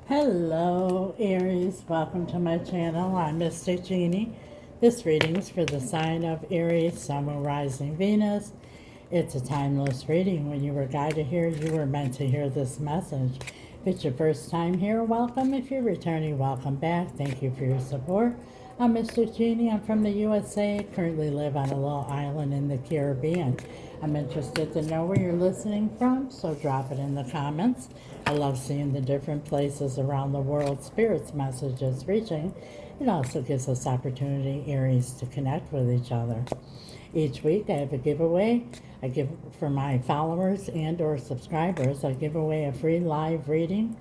Hello, Aries. Welcome to my channel. I'm Mystic Genie. This reading is for the sign of Aries, Sun, Moon, Rising, Venus. It's a timeless reading. When you were guided here, you were meant to hear this message. If it's your first time here, welcome. If you're returning, welcome back. Thank you for your support. I'm Mystic Genie. I'm from the USA. Currently live on a little island in the Caribbean. I'm interested to know where you're listening from, so drop it in the comments. I love seeing the different places around the world Spirit's messages reaching. It also gives us opportunity, Aries, to connect with each other. Each week I have a giveaway. I give for my followers and or subscribers. I give away a free live reading.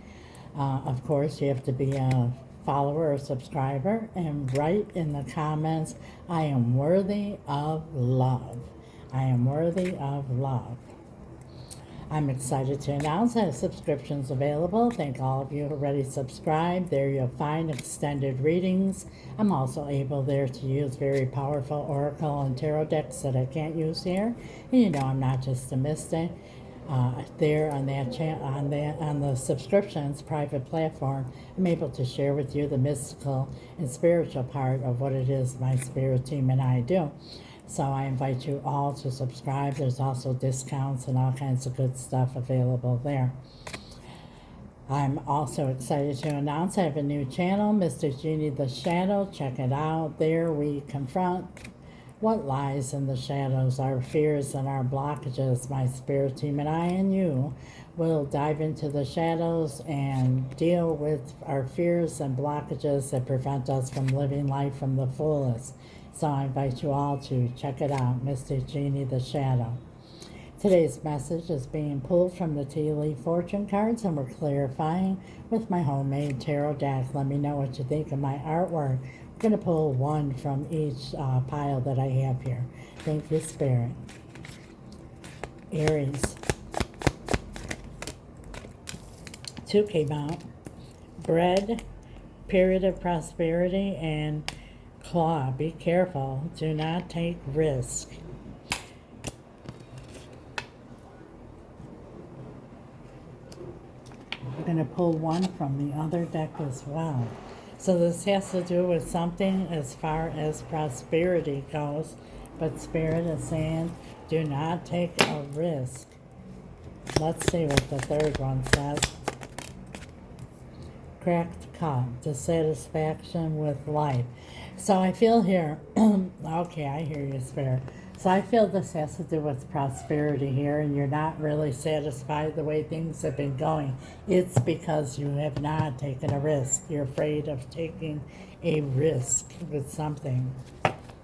Of course, you have to be a follower or subscriber and write in the comments, I am worthy of love. I am worthy of love. I'm excited to announce I have subscriptions available. Thank all of you who already subscribed. There you'll find extended readings. I'm also able there to use very powerful oracle and tarot decks that I can't use here. And you know I'm not just a mystic. There on that on the subscriptions private platform, I'm able to share with you the mystical and spiritual part of what it is my spirit team and I do. So I invite you all to subscribe. There's also discounts and all kinds of good stuff available there. I'm also excited to announce I have a new channel, Mystic Genie The Shadow. Check it out. There we confront what lies in the shadows, our fears and our blockages. My spirit team and I and you will dive into the shadows and deal with our fears and blockages that prevent us from living life from the fullest. So I invite you all to check it out, Mystic Genie The Shadow. Today's message is being pulled from the Tea Leaf Fortune cards, and we're clarifying with my homemade tarot deck. Let me know what you think of my artwork. I'm going to pull one from each pile that I have here. Thank you, Spirit. Aries. 2 came out. Bread, period of prosperity, and claw. Be careful. Do not take risk. We're going to pull one from the other deck as well. So this has to do with something as far as prosperity goes, but Spirit is saying do not take a risk. Let's see what the third one says. Cracked cup, dissatisfaction with life. So I feel here, okay, I hear you, Spirit. So I feel this has to do with prosperity here, and you're not really satisfied the way things have been going. It's because you have not taken a risk. You're afraid of taking a risk with something.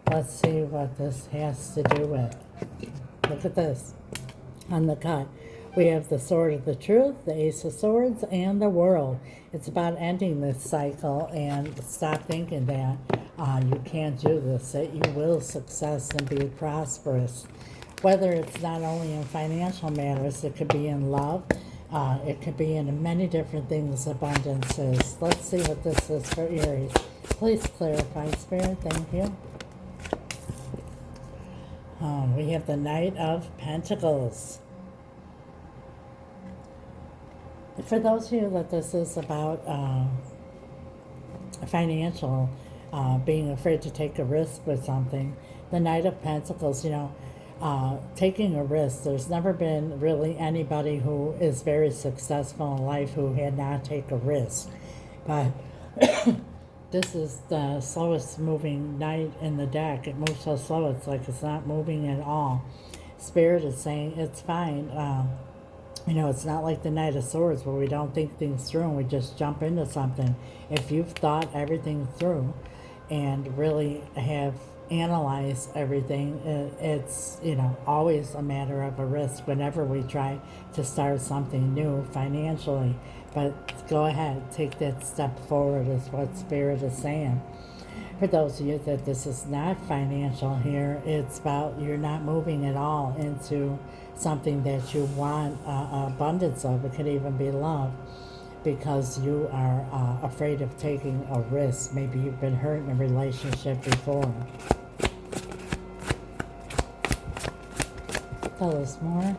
Let's see what this has to do with. Look at this on the cut. We have the Sword of the Truth, the Ace of Swords, and the World. It's about ending this cycle and stop thinking that you can't do this, that you will success and be prosperous. Whether it's not only in financial matters, it could be in love, it could be in many different things, abundances. Let's see what this is for Aries. Please clarify, Spirit. Thank you. We have the Knight of Pentacles. For those of you that this is about financial, being afraid to take a risk with something, the Knight of Pentacles, you know, taking a risk. There's never been really anybody who is very successful in life who had not taken a risk. But this is the slowest moving knight in the deck. It moves so slow, it's like it's not moving at all. Spirit is saying it's fine. You know, it's not like the Knight of Swords where we don't think things through and we just jump into something. If you've thought everything through and really have analyzed everything, it's, you know, always a matter of a risk whenever we try to start something new financially. But go ahead, take that step forward is what Spirit is saying. For those of you that this is not financial here, it's about you're not moving at all into something that you want abundance of. It could even be love, because you are afraid of taking a risk. Maybe you've been hurt in a relationship before. Tell us more.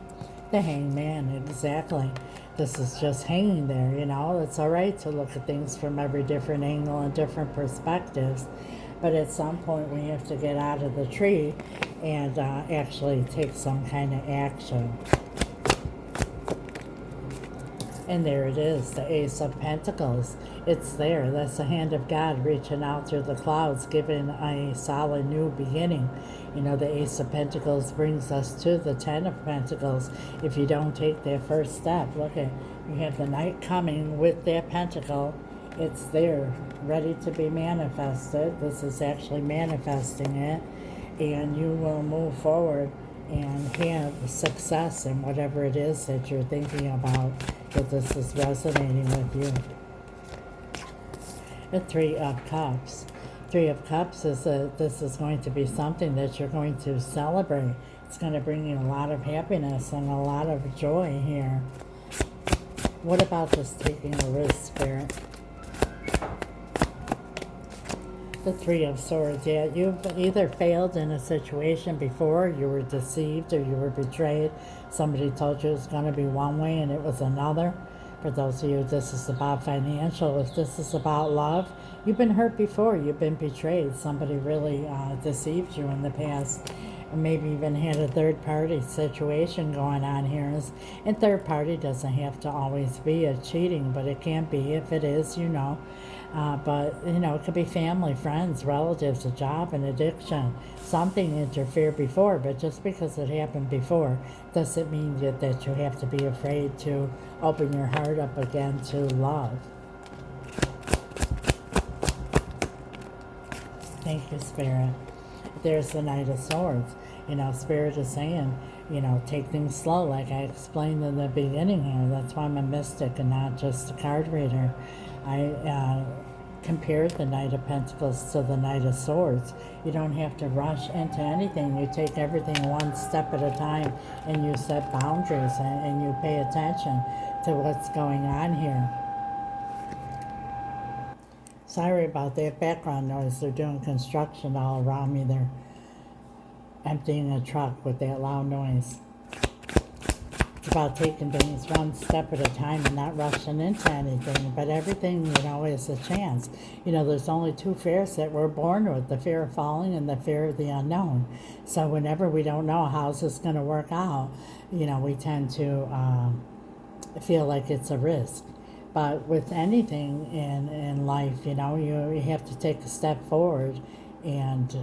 The Hangman, exactly. This is just hanging there, you know. It's all right to look at things from every different angle and different perspectives, but at some point we have to get out of the tree and actually take some kind of action. And there it is, the Ace of Pentacles. It's there. That's the hand of God reaching out through the clouds, giving a solid new beginning. You know, the Ace of Pentacles brings us to the Ten of Pentacles. If you don't take that first step, look at, you have the Knight coming with that pentacle. It's there, ready to be manifested. This is actually manifesting it. And you will move forward and have success in whatever it is that you're thinking about, that this is resonating with you. The Three of Cups. Three of Cups is this is going to be something that you're going to celebrate. It's going to bring you a lot of happiness and a lot of joy here. What about just taking a risk, Spirit? The Three of Swords. Yeah, you've either failed in a situation before, you were deceived, or you were betrayed. Somebody told you it was going to be one way and it was another. For those of you, this is about financial. If this is about love, you've been hurt before. You've been betrayed. Somebody really deceived you in the past. Or maybe even had a third-party situation going on here. And third party doesn't have to always be a cheating, but it can be. If it is, you know. But, you know, it could be family, friends, relatives, a job, an addiction. Something interfered before, but just because it happened before doesn't mean that you have to be afraid to open your heart up again to love. Thank you, Spirit. There's the Knight of Swords. You know, Spirit is saying, you know, take things slow, like I explained in the beginning here. That's why I'm a mystic and not just a card reader. I compared the Knight of Pentacles to the Knight of Swords. You don't have to rush into anything. You take everything one step at a time, and you set boundaries, and you pay attention to what's going on here. Sorry about that background noise. They're doing construction all around me. They're emptying a truck with that loud noise. It's about taking things one step at a time and not rushing into anything. But everything, you know, is a chance. You know, there's only two fears that we're born with, the fear of falling and the fear of the unknown. So whenever we don't know how this is going to work out, you know, we tend to feel like it's a risk. But with anything in life, you know, you have to take a step forward and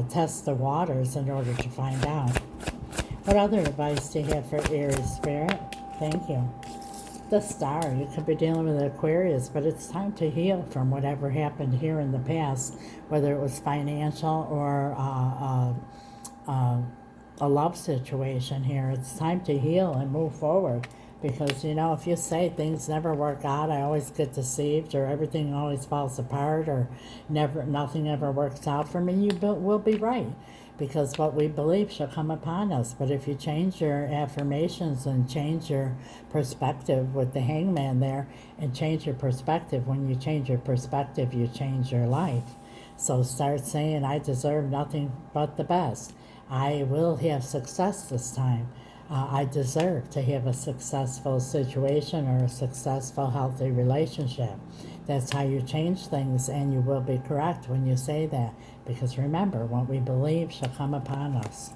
test the waters in order to find out. What other advice do you have for Aries, Spirit? Thank you. The Star. You could be dealing with Aquarius, but it's time to heal from whatever happened here in the past, whether it was financial or a love situation here. It's time to heal and move forward. Because, you know, if you say things never work out, I always get deceived, or everything always falls apart, or nothing ever works out for me, you will be right. Because what we believe shall come upon us. But if you change your affirmations and change your perspective with the Hangman there, and change your perspective, when you change your perspective, you change your life. So start saying, I deserve nothing but the best. I will have success this time. I deserve to have a successful situation or a successful, healthy relationship. That's how you change things, and you will be correct when you say that. Because remember, what we believe shall come upon us.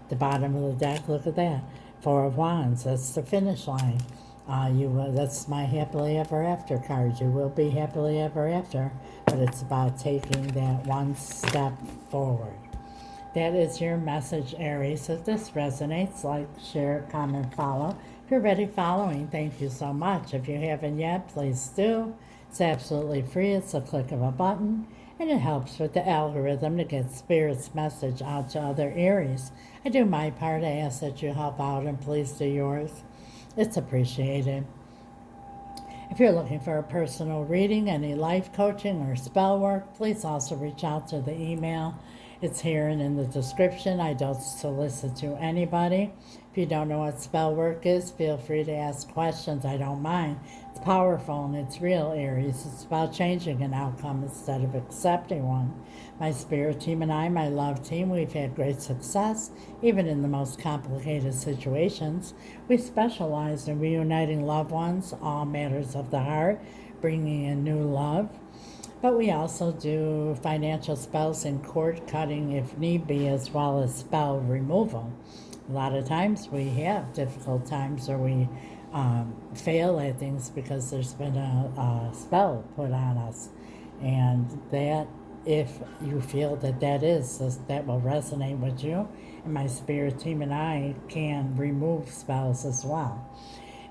The bottom of the deck, look at that. Four of Wands, that's the finish line. That's my happily ever after card. You will be happily ever after, but it's about taking that one step forward. That is your message, Aries. If this resonates, like, share, comment, follow. If you're already following, thank you so much. If you haven't yet, please do. It's absolutely free. It's a click of a button, and it helps with the algorithm to get Spirit's message out to other Aries. I do my part. I ask that you help out, and please do yours. It's appreciated. If you're looking for a personal reading, any life coaching or spell work, please also reach out to the email. It's here and in the description. I don't solicit to anybody. If you don't know what spell work is, feel free to ask questions. I don't mind. It's powerful and it's real, Aries. It's about changing an outcome instead of accepting one. My spirit team and I, my love team, we've had great success, even in the most complicated situations. We specialize in reuniting loved ones, all matters of the heart, bringing in new love. But we also do financial spells and cord cutting if need be, as well as spell removal. A lot of times we have difficult times or we fail at things because there's been a spell put on us. And that, if you feel that that will resonate with you, and my spirit team and I can remove spells as well.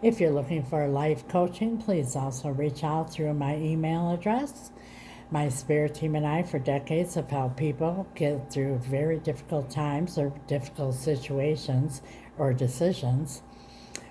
If you're looking for life coaching, please also reach out through my email address. My spirit team and I, for decades, have helped people get through very difficult times or difficult situations or decisions.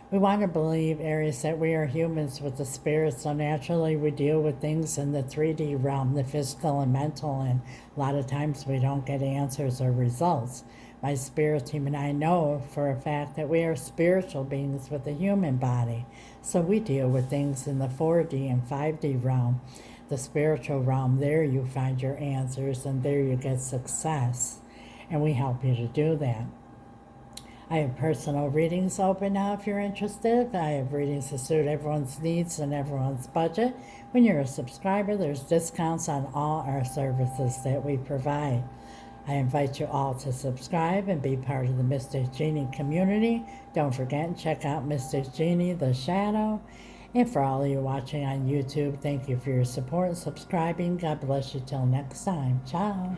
We want to believe, Aries, that we are humans with a spirit, so naturally we deal with things in the 3D realm, the physical and mental, and a lot of times we don't get answers or results. My spirit team and I know for a fact that we are spiritual beings with a human body, so we deal with things in the 4D and 5D realm. The spiritual realm, there you find your answers and there you get success, and we help you to do that. I have personal readings open now if you're interested. I have readings to suit everyone's needs and everyone's budget. When you're a subscriber, there's discounts on all our services that we provide. I invite you all to subscribe and be part of the Mystic Genie community. Don't forget and check out Mystic Genie, The Shadow. And for all of you watching on YouTube, thank you for your support and subscribing. God bless you till next time. Ciao.